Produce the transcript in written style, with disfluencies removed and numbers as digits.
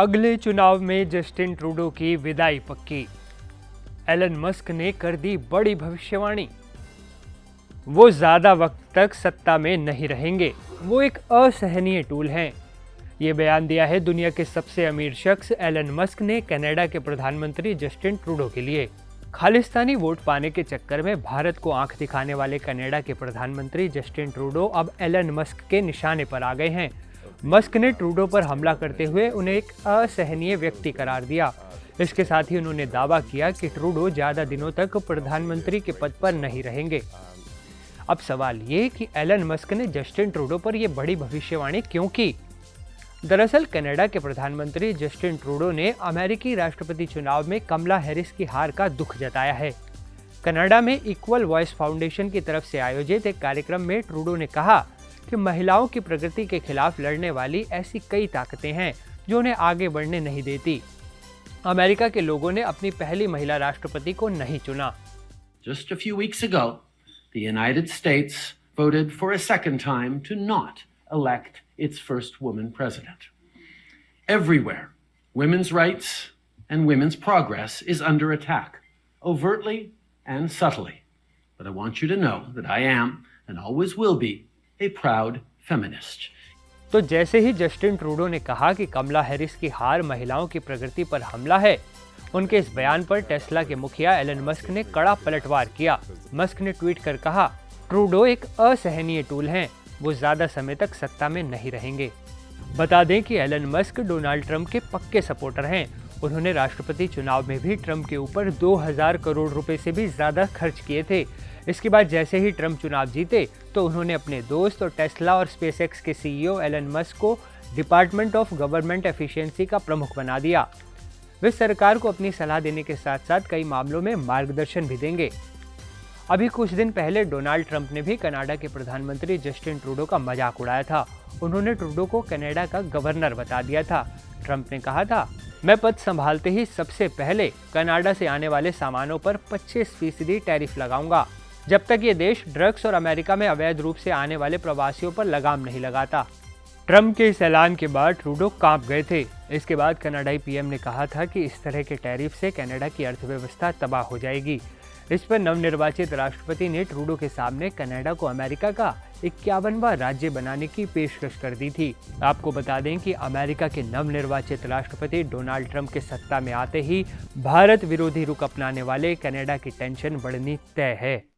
अगले चुनाव में जस्टिन ट्रूडो की विदाई पक्की। एलन मस्क ने कर दी बड़ी भविष्यवाणी। वो ज्यादा वक्त तक सत्ता में नहीं रहेंगे, वो एक असहनीय टूल हैं। ये बयान दिया है दुनिया के सबसे अमीर शख्स एलन मस्क ने कनाडा के प्रधानमंत्री जस्टिन ट्रूडो के लिए। खालिस्तानी वोट पाने के चक्कर में भारत को आंख दिखाने वाले कनाडा के प्रधानमंत्री जस्टिन ट्रूडो अब एलन मस्क के निशाने पर आ गए हैं। मस्क ने ट्रूडो पर हमला करते हुए उन्हें एक असहनीय व्यक्ति करार दिया। इसके साथ ही उन्होंने दावा किया कि ट्रूडो ज्यादा दिनों तक प्रधानमंत्री के पद पर नहीं रहेंगे। अब सवाल ये कि एलन मस्क ने जस्टिन ट्रूडो पर यह बड़ी भविष्यवाणी क्यों की? दरअसल कनाडा के प्रधानमंत्री जस्टिन ट्रूडो ने अमेरिकी राष्ट्रपति चुनाव में कमला हैरिस की हार का दुख जताया है। कनाडा में इक्वल वॉइस फाउंडेशन की तरफ से आयोजित एक कार्यक्रम में ट्रूडो ने कहा कि महिलाओं की प्रगति के खिलाफ लड़ने वाली ऐसी कई ताकतें हैं जो उन्हें आगे बढ़ने नहीं देती। अमेरिका के लोगों ने अपनी पहली महिला राष्ट्रपति को नहीं चुना। Just a few weeks ago, the United States voted for a second time to not elect its first woman president. Everywhere, women's rights and women's progress is under attack, overtly and subtly. But I want you to know that I am and always will be a proud feminist. तो जैसे ही Justin Trudeau ने कहा कि कमला Harris की हार महिलाओं की प्रगति पर हमला है, उनके इस बयान पर टेस्ला के मुखिया एलन मस्क ने कड़ा पलटवार किया। मस्क ने ट्वीट कर कहा, ट्रूडो एक असहनीय टूल हैं, वो ज्यादा समय तक सत्ता में नहीं रहेंगे। बता दें कि एलन मस्क डोनाल्ड ट्रंप के पक्के सपोर्टर हैं। उन्होंने राष्ट्रपति चुनाव में भी ट्रंप के ऊपर 2000 करोड़ रुपए से भी ज्यादा खर्च किए थे। इसके बाद जैसे ही ट्रंप चुनाव जीते तो उन्होंने अपने दोस्त और टेस्ला और स्पेसएक्स के सीईओ एलन मस्क को डिपार्टमेंट ऑफ गवर्नमेंट एफिशिएंसी का प्रमुख बना दिया। वे सरकार को अपनी सलाह देने के साथ साथ कई मामलों में मार्गदर्शन भी देंगे। अभी कुछ दिन पहले डोनाल्ड ट्रंप ने भी कनाडा के प्रधानमंत्री जस्टिन ट्रूडो का मजाक उड़ाया था। उन्होंने ट्रूडो को कनाडा का गवर्नर बता दिया था। ट्रंप ने कहा था, मैं पद संभालते ही सबसे पहले कनाडा से आने वाले सामानों पर 25% टैरिफ लगाऊंगा, जब तक ये देश ड्रग्स और अमेरिका में अवैध रूप से आने वाले प्रवासियों पर लगाम नहीं लगाता। ट्रंप के इस ऐलान के बाद ट्रूडो कांप गए थे। इसके बाद कनाडाई पीएम ने कहा था कि इस तरह के टैरिफ से कनाडा की अर्थव्यवस्था तबाह हो जाएगी। इस पर नवनिर्वाचित राष्ट्रपति ने ट्रूडो के सामने कनाडा को अमेरिका का 51वां राज्य बनाने की पेशकश कर दी थी। आपको बता दें कि अमेरिका के नवनिर्वाचित राष्ट्रपति डोनाल्ड ट्रंप के सत्ता में आते ही भारत विरोधी रुख अपनाने वाले कनाडा की टेंशन बढ़नी तय है।